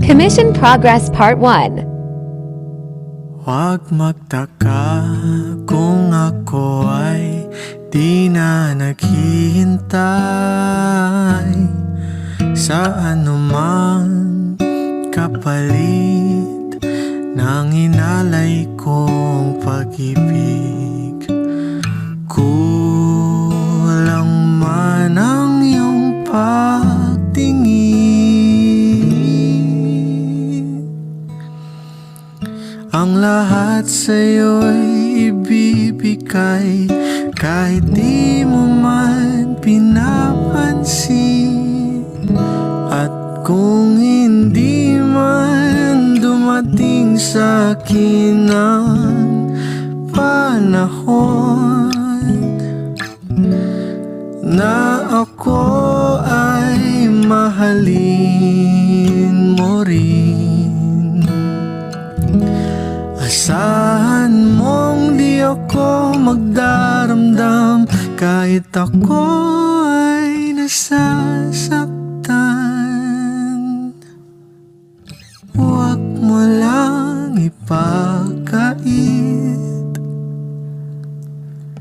Commission Progress Part 1. Huwag magtaka kung ako ay di na naghihintay sa anumang kapalit ng inalay kong pag-ibig. Kulang man ang iyong pagtingin, ang lahat sa'yo'y ibibigay kahit di mo man pinapansin. At kung hindi man dumating sa'kin ang panahon na ako ay mahalin mo rin, asahan mong di ako magdaramdam kahit ako ay nasa